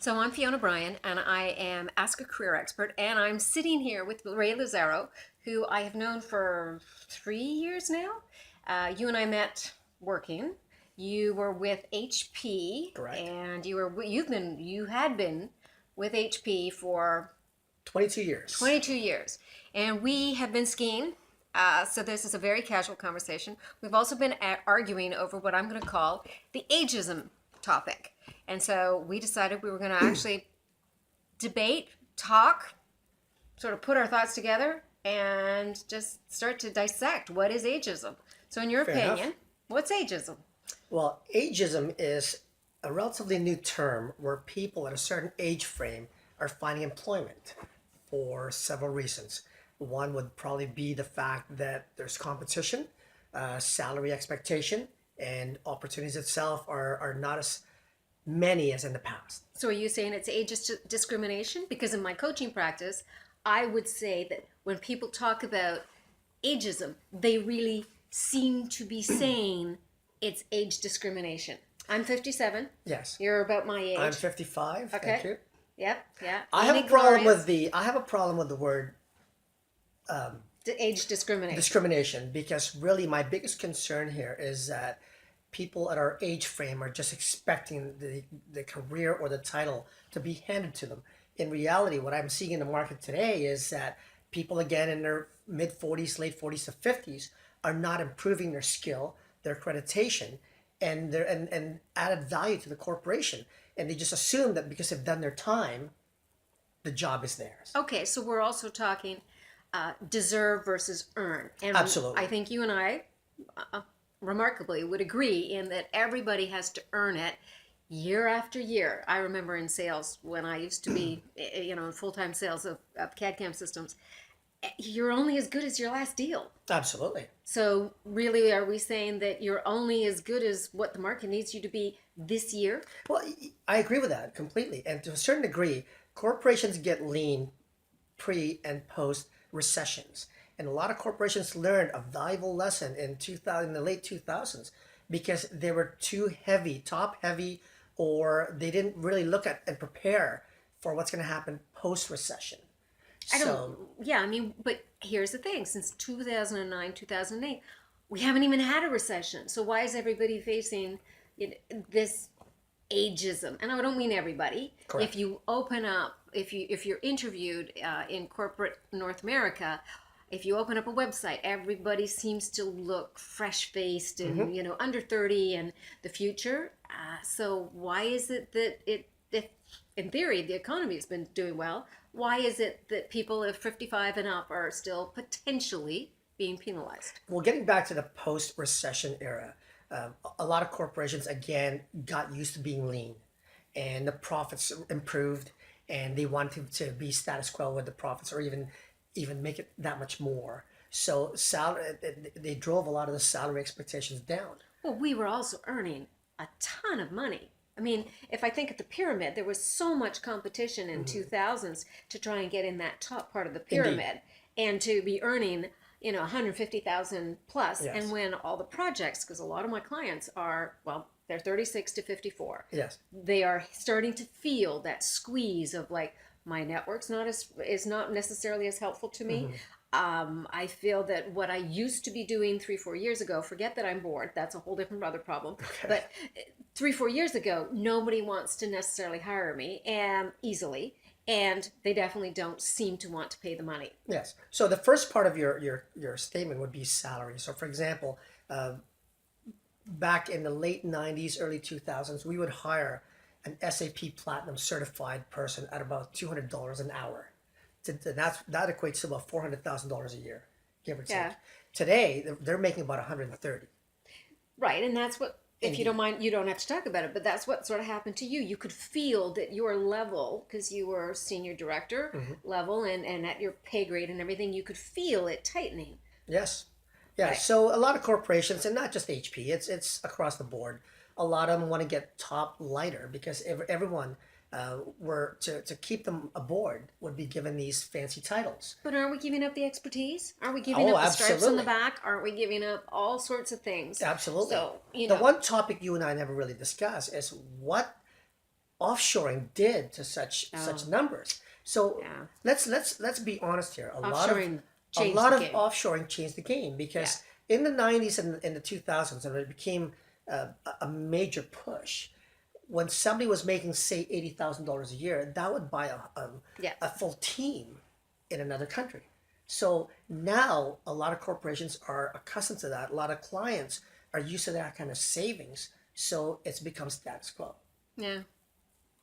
So I'm Fiona Bryan, and I am Ask a Career Expert, and I'm sitting here with Ray Lazaro, who I have known for 3 years now. You and I met working. You were with HP, Correct. and you had been with HP for 22 years. 22 years, and we have been skiing. So this is a very casual conversation. We've also been arguing over what I'm going to call the ageism topic. And so we decided we were going to actually debate, talk, sort of put our thoughts together, and just start to dissect what is ageism. So, in your Fair enough. opinion, what's ageism? Well, ageism is a relatively new term where people at a certain age frame are finding employment for several reasons. One would probably be the fact that there's competition, salary expectation, and opportunities itself are not as many as in the past. So, are you saying it's ageist discrimination? Because in my coaching practice, I would say that when people talk about ageism, they really seem to be saying it's age discrimination. I'm 57. Yes. You're about my age. I'm 55. Okay. Thank you. Yep. Yeah. I have Amy a problem Glorious, with the word age discrimination. discrimination, because really my biggest concern here is that people at our age frame are just expecting the career or the title to be handed to them. In reality, what I'm seeing in the market today is that people, again, in their mid 40s, late 40s to 50s, are not improving their skill, their accreditation, and their and added value to the corporation. And they just assume that because they've done their time, the job is theirs. Okay, so we're also talking deserve versus earn. And Absolutely. I think you and I remarkably would agree in that everybody has to earn it year after year. I remember in sales when I used to be, in full-time sales of CAD/CAM systems, you're only as good as your last deal. Absolutely. So really, are we saying that you're only as good as what the market needs you to be this year? Well, I agree with that completely. And to a certain degree, corporations get lean pre and post recessions. And a lot of corporations learned a valuable lesson in 2000, in the late 2000s, because they were too heavy, top heavy, or they didn't really look at and prepare for what's going to happen post recession. Yeah, I mean, but here's the thing, since 2009, 2008, we haven't even had a recession. So why is everybody facing this ageism? And I don't mean everybody. Correct. If you open up, if you're interviewed in corporate North America, if you open up a website, everybody seems to look fresh-faced and under 30 and the future. So why is it that if in theory the economy has been doing well, why is it that people of 55 and up are still potentially being penalized? Well, getting back to the post recession era, a lot of corporations, again, got used to being lean, and the profits improved, and they wanted to be status quo with the profits, or even make it that much more. So salary, they drove a lot of the salary expectations down. Well, we were also earning a ton of money. I mean, if I think of the pyramid, there was so much competition in 2000s to try and get in that top part of the pyramid. Indeed. And to be earning, 150,000 plus. Yes. And when all the projects, because a lot of my clients are, well, they're 36 to 54. Yes. They are starting to feel that squeeze of like, my network's is not necessarily as helpful to me. I feel that what I used to be doing 3-4 years ago, forget that I'm bored, that's a whole different other problem. Okay. But 3-4 years ago, nobody wants to necessarily hire me easily, and they definitely don't seem to want to pay the money. Yes. So the first part of your statement would be salary. So for example, back in the late 90s, early 2000s, we would hire an SAP Platinum certified person at about $200 an hour. That equates to about $400,000 a year, give or take. Yeah. Today, they're making about 130. Right, and that's what, if you don't mind, you don't have to talk about it, but that's what sort of happened to you. You could feel that your level, because you were senior director level and at your pay grade and everything, you could feel it tightening. Yes. Yeah. Right. So a lot of corporations, and not just HP, it's across the board. A lot of them want to get top lighter because everyone were to keep them aboard would be given these fancy titles. But aren't we giving up the expertise? Aren't we giving Oh, up the stripes on the absolutely. back? Aren't we giving up all sorts of things? Absolutely. So, The one topic you and I never really discuss is what offshoring did to such numbers. So Yeah. let's be honest here. Offshoring A changed lot the of game. offshoring changed the game because in the 90s and in the 2000s, and it became a major push. When somebody was making, say, $80,000 a year, that would buy Yeah. a full team in another country. So now a lot of corporations are accustomed to that. A lot of clients are used to that kind of savings. So it's become status quo. Yeah.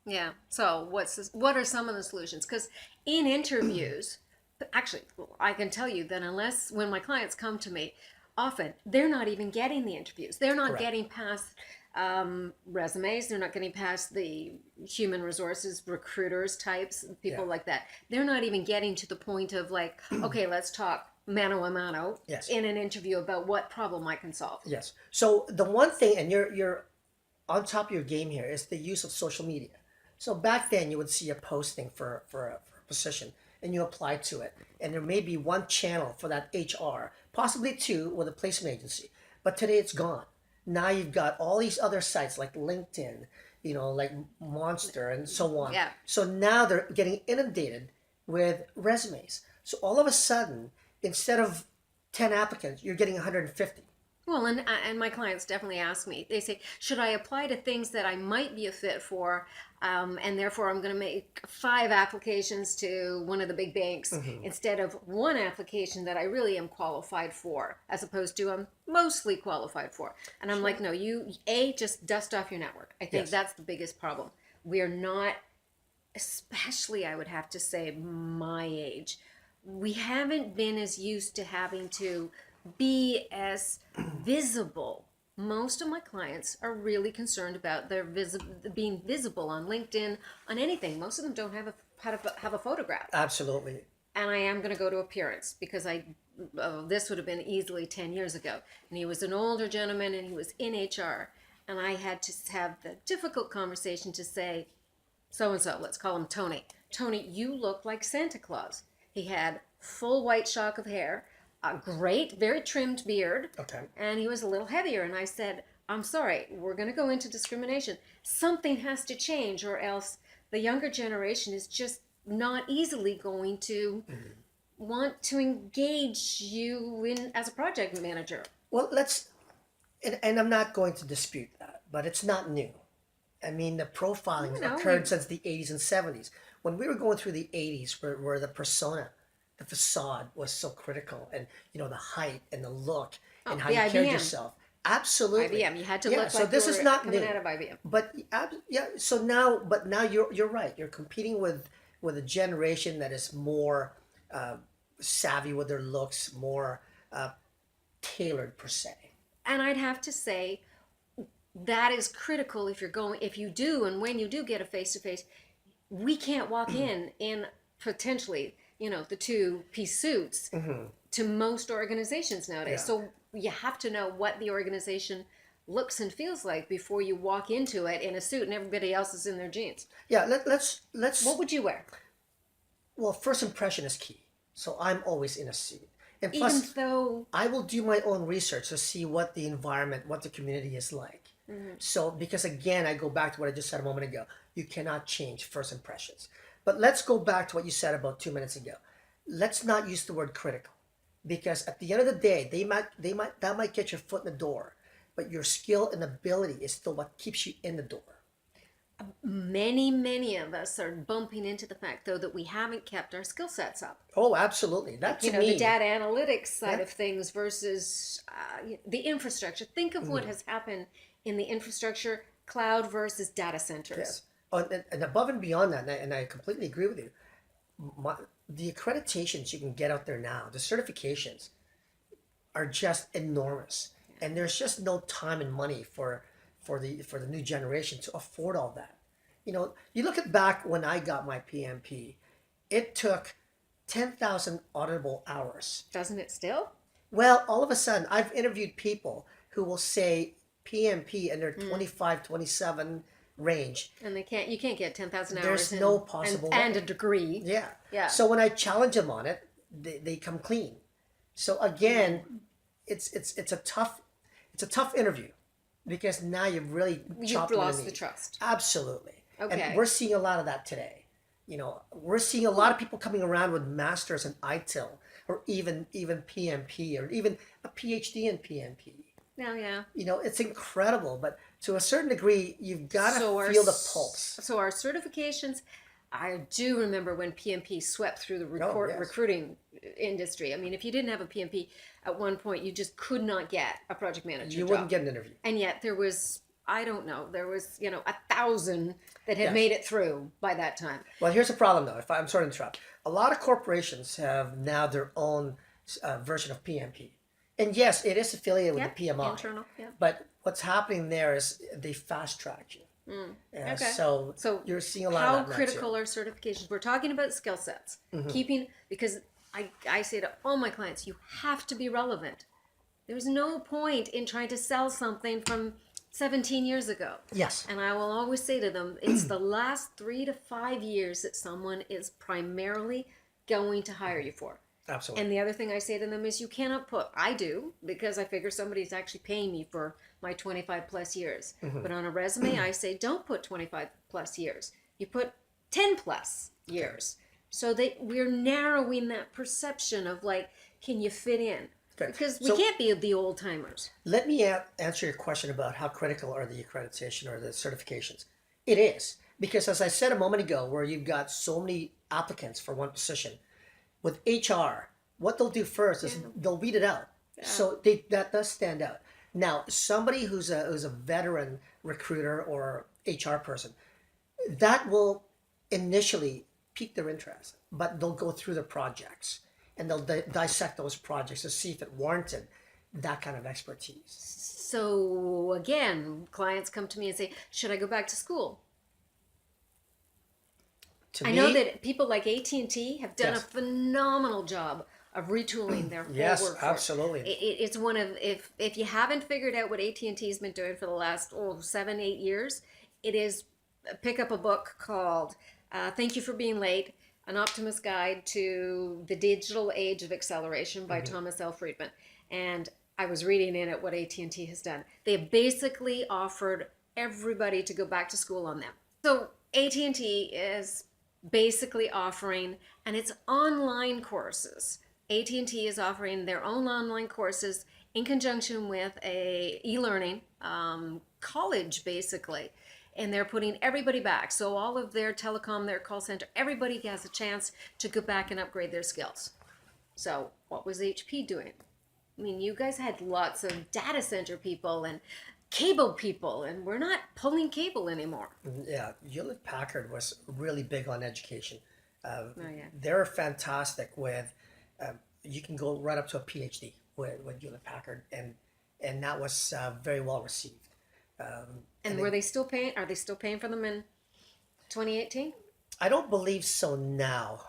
Yeah. So what are some of the solutions? Because in interviews, actually, well, I can tell you that unless when my clients come to me, often they're not even getting the interviews. They're not Correct. getting past resumes. They're not getting past the human resources recruiters types, people Yeah. like that. They're not even getting to the point of like, okay, let's talk mano a mano Yes. in an interview about what problem I can solve. Yes. So the one thing, and you're on top of your game here, is the use of social media. So back then, you would see a posting for a position, and you apply to it, and there may be one channel for that HR, possibly two with a placement agency. But today, it's gone. Now you've got all these other sites like LinkedIn, like Monster, and so on. Yeah. So now they're getting inundated with resumes. So all of a sudden, instead of 10 applicants, you're getting 150. Well, and my clients definitely ask me. They say, should I apply to things that I might be a fit for, and therefore I'm going to make 5 applications to one of the big banks instead of one application that I really am qualified for, as opposed to I'm mostly qualified for. And I'm like, no, you just dust off your network. I think Yes. that's the biggest problem. We're not, especially I would have to say my age, we haven't been as used to having to be as visible. Most of my clients are really concerned about their being visible on LinkedIn, on anything. Most of them don't have a photograph. Absolutely. And I am going to go to appearance because this would have been easily 10 years ago. And he was an older gentleman and he was in HR. And I had to have the difficult conversation to say, so and so, let's call him Tony. Tony, you look like Santa Claus. He had full white shock of hair, a great, very trimmed beard, Okay. and he was a little heavier. And I said, I'm sorry, we're going to go into discrimination. Something has to change, or else the younger generation is just not easily going to want to engage you in as a project manager. Well, and I'm not going to dispute that, but it's not new. I mean, the profiling You know, occurred since the 80s and 70s. When we were going through the 80s, where the persona, the facade was so critical, and the height and the look and how the you carried IBM. yourself. Absolutely. IBM, you had to Yeah, look so like this you is were not coming new. out of IBM. But yeah, so now you're right. You're competing with a generation that is more savvy with their looks, more tailored per se. And I'd have to say that is critical if you do, and when you do get a face to face, we can't walk in potentially, the 2-piece suits to most organizations nowadays. Yeah. So you have to know what the organization looks and feels like before you walk into it in a suit and everybody else is in their jeans. Yeah, let's What would you wear? well, first impression is key. So I'm always in a suit. And Even plus, though, I will do my own research to see what the environment, what the community is like. So, because again, I go back to what I just said a moment ago. You cannot change first impressions. But let's go back to what you said about 2 minutes ago. Let's not use the word critical, because at the end of the day, that might get your foot in the door, but your skill and ability is still what keeps you in the door. many of us are bumping into the fact, though, that we haven't kept our skill sets up. Oh, absolutely. That to me, The data analytics side Yeah. of things versus the infrastructure. Think of what has happened in the infrastructure, cloud versus data centers. yes. Oh, and above and beyond that, and I completely agree with you. The accreditations you can get out there now, the certifications, are just enormous, and there's just no time and money for the new generation to afford all that. You look at back when I got my PMP, it took 10,000 auditable hours. Doesn't it still? Well, all of a sudden, I've interviewed people who will say PMP in their 25, 27 range. And you can't get 10,000 hours. There's no possible and way. a degree. Yeah. Yeah. So when I challenge them on it, they come clean. So again, it's a tough interview, because now you've really You've chopped them in lost the the knee. trust. Absolutely. Okay. And we're seeing a lot of that today. We're seeing a lot of people coming around with masters in ITIL or even PMP or even a PhD in PMP. Yeah, yeah. It's incredible, but to a certain degree, you've got to So feel the pulse. So our certifications, I do remember when PMP swept through the Oh, yes. recruiting industry. I mean, if you didn't have a PMP at one point, you just could not get a project manager You job. wouldn't get an interview. And yet there was, I don't know, there was, 1,000 that had Yes. made it through by that time. Well, here's the problem, though. If I'm sorry to interrupt, a lot of corporations have now their own version of PMP, and yes, it is affiliated with Yep, the PMI. internal, yeah. But what's happening there is they fast track you. Okay. So you're seeing a lot how of that critical now, are certifications? We're talking about skill sets. Because I say to all my clients, you have to be relevant. There's no point in trying to sell something from 17 years ago. Yes. And I will always say to them, it's the last 3 to 5 years that someone is primarily going to hire you for. Absolutely. And the other thing I say to them is you cannot put, I do, because I figure somebody's actually paying me for my 25 plus years. But on a resume, I say don't put 25 plus years. You put 10 plus years. So that we're narrowing that perception of like, can you fit in? Okay. Because we So- can't be the old timers. Let me answer your question about how critical are the accreditation or the certifications. It is, because as I said a moment ago, where you've got so many applicants for one position, with HR, what they'll do first is they'll weed it out. So that does stand out. Now, somebody who's a veteran recruiter or HR person, that will initially pique their interest, but they'll go through the projects and they'll dissect those projects to see if it warranted that kind of expertise. So again, clients come to me and say, should I go back to school? To I me, know that people like AT&T have done Yes. a phenomenal job of retooling their whole Yes, workforce. absolutely. It's one of, if you haven't figured out what AT&T has been doing for the last 7-8 years, it is pick up a book called Thank You for Being Late, An Optimist's Guide to the Digital Age of Acceleration by Thomas L. Friedman. And I was reading in it what AT&T has done. They have basically offered everybody to go back to school on them. So AT&T is basically offering, and it's online courses. AT&T is offering their own online courses in conjunction with a e-learning college, basically. And they're putting everybody back. So all of their telecom, their call center, everybody has a chance to go back and upgrade their skills. So what was HP doing? I mean, you guys had lots of data center people and cable people, and we're not pulling cable anymore. Yeah, Hewlett Packard was really big on education. Oh, yeah. They're fantastic with, you can go right up to a PhD with Hewlett Packard, and that was very well received. And were they still paying? Are they still paying for them in 2018? I don't believe so now.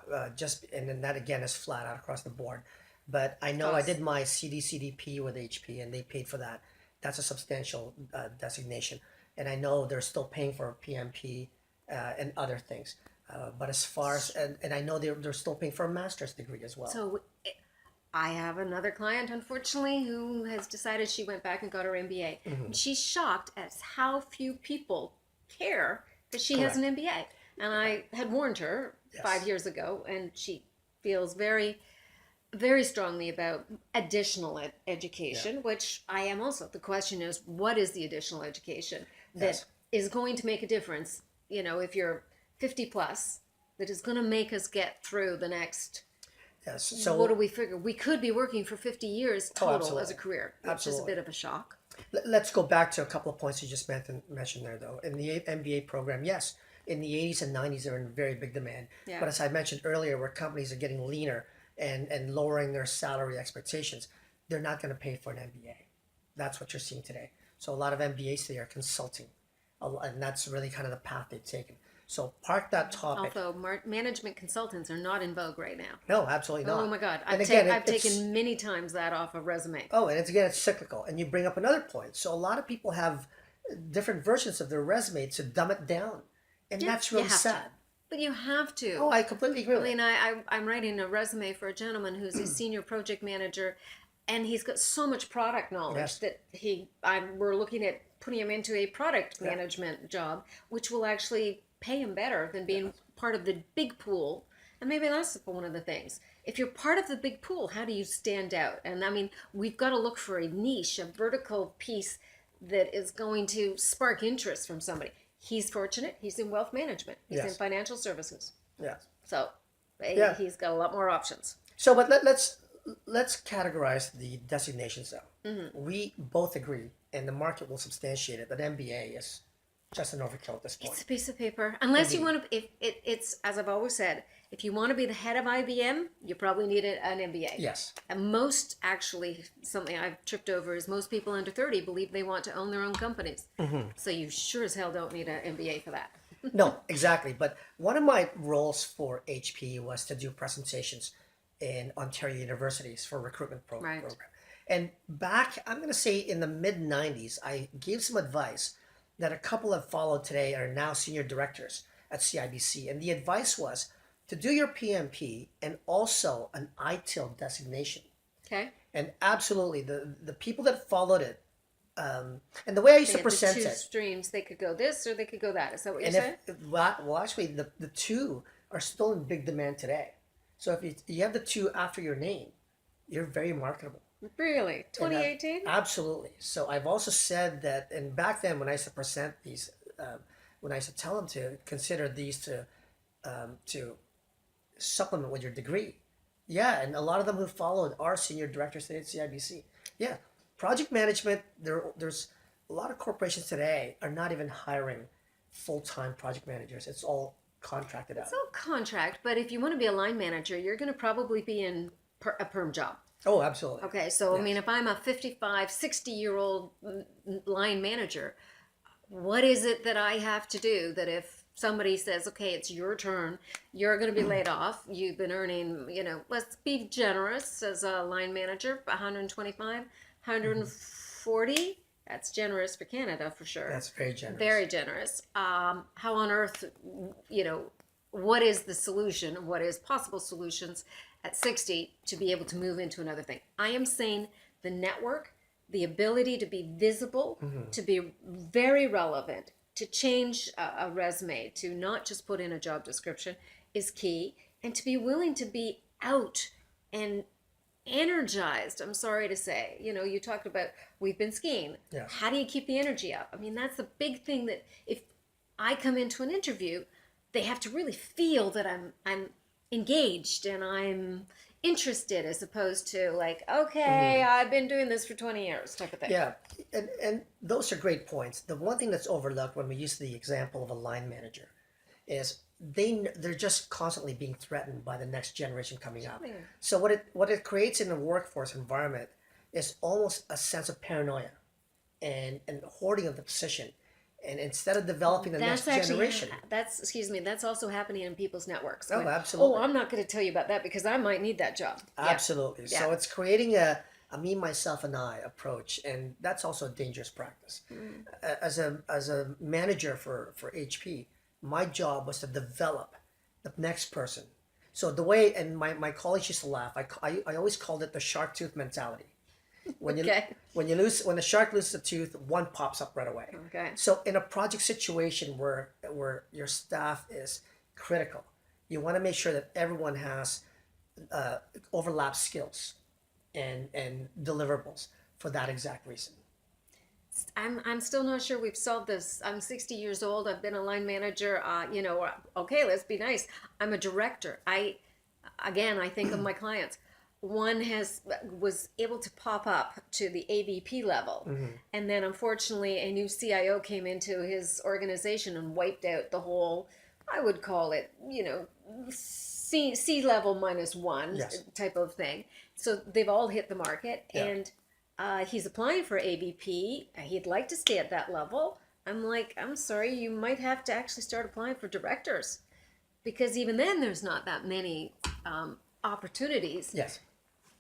And then that again is flat out across the board. But I know I did my CDCDP with HP, and they paid for that. That's a substantial designation, and I know they're still paying for PMP and other things. But as far as and I know they're still paying for a master's degree as well. So I have another client, unfortunately, who has decided she went back and got her MBA. And she's shocked at how few people care that she has an MBA. And I had warned her 5 years ago, and she feels very, very strongly about additional education, which I am also. The question is, what is the additional education that is going to make a difference? You know, if you're 50 plus, that is going to make us get through the next. Yes. So What do we figure? We could be working for 50 years total absolutely. as a career, which Absolutely. is a bit of a shock. Let's go back to a couple of points you just mentioned there, though. In the MBA program, yes, in the 80s and 90s, they were in very big demand. Yeah. But as I mentioned earlier, where companies are getting leaner and lowering their salary expectations, they're not going to pay for an MBA. That's what you're seeing today. So a lot of MBAs today are consulting, and that's really kind of the path they've taken. So park that topic. Although management consultants are not in vogue right now. No, absolutely not. Oh my God, And I've again, taken many times that off a resume. Oh, and it's cyclical. And you bring up another point. So a lot of people have different versions of their resume to dumb it down, and that's really you have sad. to. But you have to. Oh, I completely agree. I mean, I'm writing a resume for a gentleman who's a senior project manager, and he's got so much product knowledge that we're looking at putting him into a product management job, which will actually pay them better than being part of the big pool. And maybe that's one of the things. If you're part of the big pool, how do you stand out? And I mean, we've got to look for a niche, a vertical piece that is going to spark interest from somebody. He's fortunate. He's in wealth management. He's in Yes. financial services. Yes. So Yeah. he's got a lot more options. So, but let's categorize the designations though. We both agree, and the market will substantiate it, that MBA is just an overkill at this point. It's a piece of paper. Unless you want to, if it's, as I've always said, if you want to be the head of IBM, you probably need an MBA. Yes. And most, actually, something I've tripped over is most people under 30 believe they want to own their own companies. So you sure as hell don't need an MBA for that. No, exactly. But one of my roles for HP was to do presentations in Ontario universities for recruitment program. And back, I'm going to say in the mid 90s, I gave some advice that a couple have followed today are now senior directors at CIBC. And the advice was to do your PMP and also an ITIL designation. Okay. And absolutely, the people that followed it, and the way I used to present the two it. streams, they could go this or they could go that. Is that what you're And saying? well, actually, the two are still in big demand today. So if you have the two after your name, you're very marketable. Really? 2018? Absolutely. So I've also said that, and back then when I used to present these, when I used to tell them to consider these to supplement with your degree. Yeah, and a lot of them who followed are senior directors today at CIBC. Yeah, project management, there's a lot of corporations today are not even hiring full-time project managers. It's all contracted out. It's all contract, but if you want to be a line manager, you're going to probably be in a perm job. Oh, absolutely. Okay, so I mean, if I'm a 55, 60-year-old line manager, what is it that I have to do that if somebody says, okay, it's your turn, you're going to be laid off, you've been earning, let's be generous as a line manager, 125, 140, that's generous for Canada for sure. That's very generous. Very generous. How on earth, what is the solution? What is possible solutions at 60 to be able to move into another thing? I am saying the network, the ability to be visible, to be very relevant, to change a resume, to not just put in a job description is key, and to be willing to be out and energized. I'm sorry to say, you talked about we've been skiing. Yes. How do you keep the energy up? I mean, that's the big thing that if I come into an interview, they have to really feel that I'm engaged and I'm interested, as opposed to like, okay, I've been doing this for 20 years type of thing. Yeah, and those are great points. The one thing that's overlooked when we use the example of a line manager is they're just constantly being threatened by the next generation coming up. Yeah. So what it creates in the workforce environment is almost a sense of paranoia and hoarding of the position. And instead of developing the next generation. That's also happening in people's networks. Oh, absolutely. Oh, I'm not going to tell you about that because I might need that job. Absolutely. Yeah. So it's creating a me, myself, and I approach, and that's also a dangerous practice. As a manager for HP, my job was to develop the next person. So the way, and my colleagues used to laugh, I always called it the shark tooth mentality. When the shark loses a tooth, one pops up right away. Okay. So in a project situation where your staff is critical, you want to make sure that everyone has overlap skills and deliverables for that exact reason. I'm still not sure we've solved this. I'm 60 years old. I've been a line manager. Okay, let's be nice. I'm a director. I think of my clients. One was able to pop up to the AVP level, and then unfortunately a new CIO came into his organization and wiped out the whole, I would call it, C level -1 Yes. type of thing. So they've all hit the market, Yeah. and he's applying for AVP. He'd like to stay at that level. I'm like, I'm sorry, you might have to actually start applying for directors, because even then there's not that many opportunities. Yes.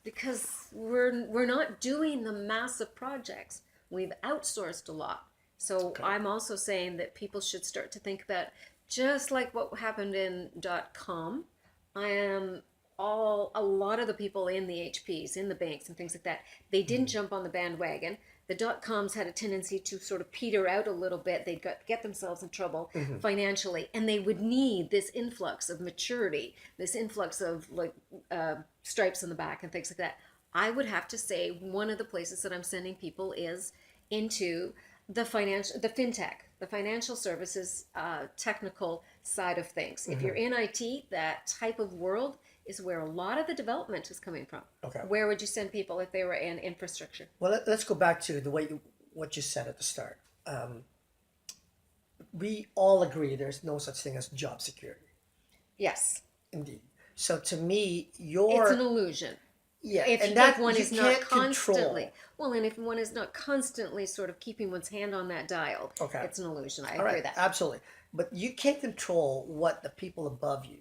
Because we're not doing the massive projects. We've outsourced a lot. So I'm also saying that people should start to think about, just like what happened in .com. A lot of the people in the HPs, in the banks and things like that, they didn't jump on the bandwagon. the dot-coms had a tendency to sort of peter out a little bit. They'd get themselves in trouble financially, and they would need this influx of maturity, this influx of like stripes in the back and things like that. I would have to say one of the places that I'm sending people is into the fintech, the financial services, technical side of things. If you're in IT, that type of world is where a lot of the development is coming from. Okay. Where would you send people if they were in infrastructure? Well, let's go back to what you said at the start. We all agree there's no such thing as job security. Yes. Indeed. So to me, It's an illusion. yeah, If, and that if one you is not can't constantly, control. well, and if one is not constantly sort of keeping one's hand on that dial, Okay. it's an illusion. I All agree right, with that. absolutely. But you can't control what the people above you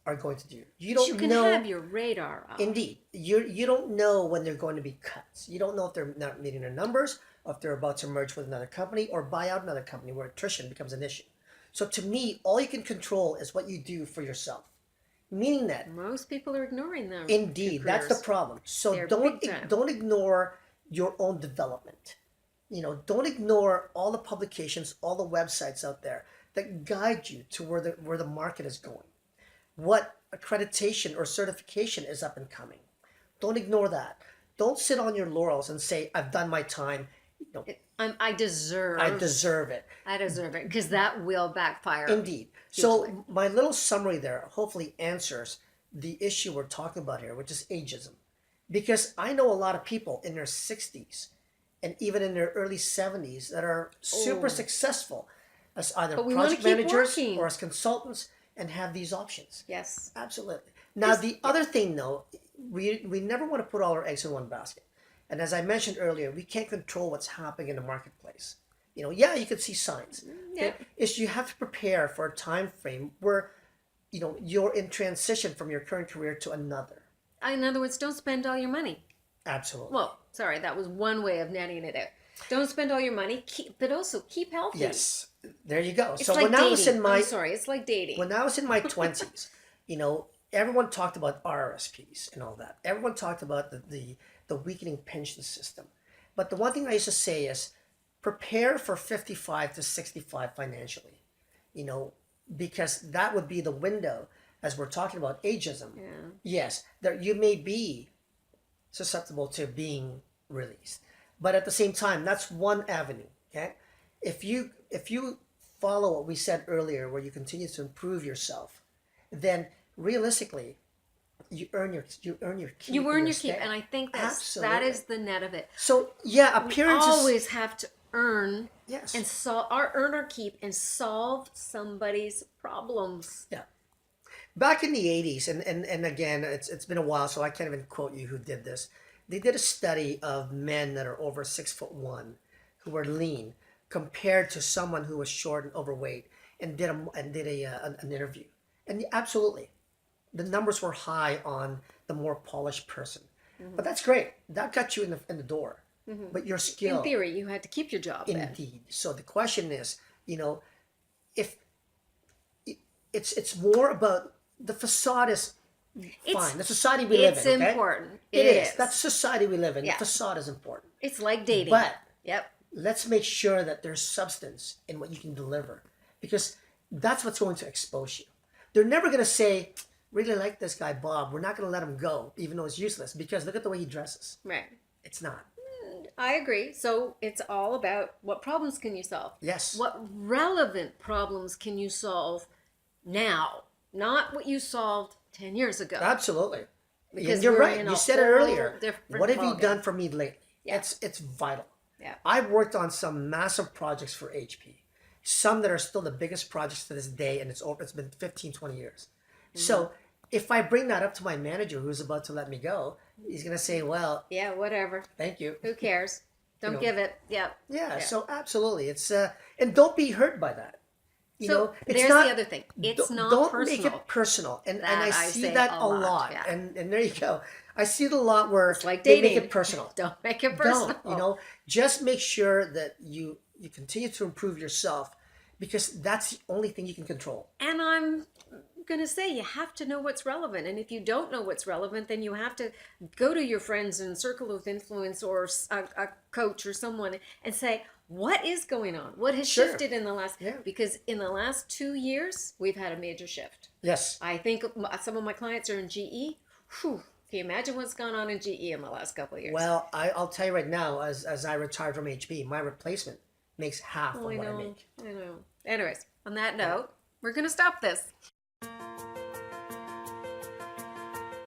are going to do. You But don't you can know. have your radar up. Indeed, you don't know when they're going to be cuts. You don't know if they're not meeting their numbers, or if they're about to merge with another company or buy out another company where attrition becomes an issue. So to me, all you can control is what you do for yourself. Meaning that, Most people are ignoring them. indeed, that's the problem. So They're don't big time. don't ignore your own development. Don't ignore all the publications, all the websites out there that guide you to where the market is going. What accreditation or certification is up and coming. Don't ignore that. Don't sit on your laurels and say, I've done my time. I deserve. I deserve it. I deserve it because that will backfire. Indeed. Hugely. So my little summary there hopefully answers the issue we're talking about here, which is ageism. Because I know a lot of people in their 60s and even in their early 70s that are super successful as either But we wanna project keep managers working. or as consultants and have these options. Yes. Absolutely. Now, the other thing, though, we never want to put all our eggs in one basket. And as I mentioned earlier, we can't control what's happening in the marketplace. Yeah, you can see signs. Yeah. It's you have to prepare for a time frame where, you're in transition from your current career to another. In other words, don't spend all your money. Absolutely. Well, sorry, that was one way of netting it out. Don't spend all your money, but also keep healthy. Yes. There you go. It's So like when dating. I was in my I'm sorry, it's like dating. when I was in my 20s, everyone talked about RRSPs and all that. Everyone talked about the weakening pension system. But the one thing I used to say is prepare for 55 to 65 financially, because that would be the window as we're talking about ageism. Yeah. Yes, that you may be susceptible to being released. But at the same time, that's one avenue, okay? If you follow what we said earlier, where you continue to improve yourself, then realistically, you earn your keep. You in earn your your keep, stay. and I think that Absolutely. is the net of it. So yeah, appearances. Always have to earn Yes. and earn our keep and solve somebody's problems. Yeah. Back in the 80s, and again, it's been a while, so I can't even quote you who did this. They did a study of men that are over 6'1", who were lean, compared to someone who was short and overweight, and did an interview. And absolutely, the numbers were high on the more polished person. But that's great. That got you in the door. But your skill, In theory, you had to keep your job then. indeed. So the question is, if it's more about the facade is fine. The society we live in. It's Okay? important. It is. That's the society we live in. Yeah. The facade is important. It's like dating. But Yep. let's make sure that there's substance in what you can deliver, because that's what's going to expose you. They're never going to say, really like this guy, Bob. We're not going to let him go, even though it's useless, because look at the way he dresses. Right. It's not. I agree. So it's all about what problems can you solve? Yes. What relevant problems can you solve now? Not what you solved 10 years ago. Absolutely. Because And you're we're right. in You a said it whole earlier. different What have you ballgame. done for me lately? Yeah. It's vital. Yeah. I've worked on some massive projects for HP. Some that are still the biggest projects to this day, and it's been 15, 20 years. So if I bring that up to my manager who's about to let me go, he's going to say, well, Yeah, whatever. thank you. Who cares? Don't know. give it. Yeah. Yeah, so absolutely. It's and don't be hurt by that. So it's there's not, the other thing. It's not don't personal. make it personal. And I That I see say that a a lot, lot. yeah. And there you go. I see it a lot where like they make dating. it personal. Don't make it personal. Don't, just make sure that you continue to improve yourself, because that's the only thing you can control. And I'm going to say, you have to know what's relevant. And if you don't know what's relevant, then you have to go to your friends and circle of influence or a coach or someone and say, what is going on? What has Sure. shifted in the last, Yeah. because in the last 2 years, we've had a major shift. Yes. I think some of my clients are in GE. Whew. Can you imagine what's gone on in GE in the last couple of years? Well, I'll tell you right now, as I retired from HB, my replacement makes half of I what I know. make. I know. Anyways, on that note, we're going to stop this.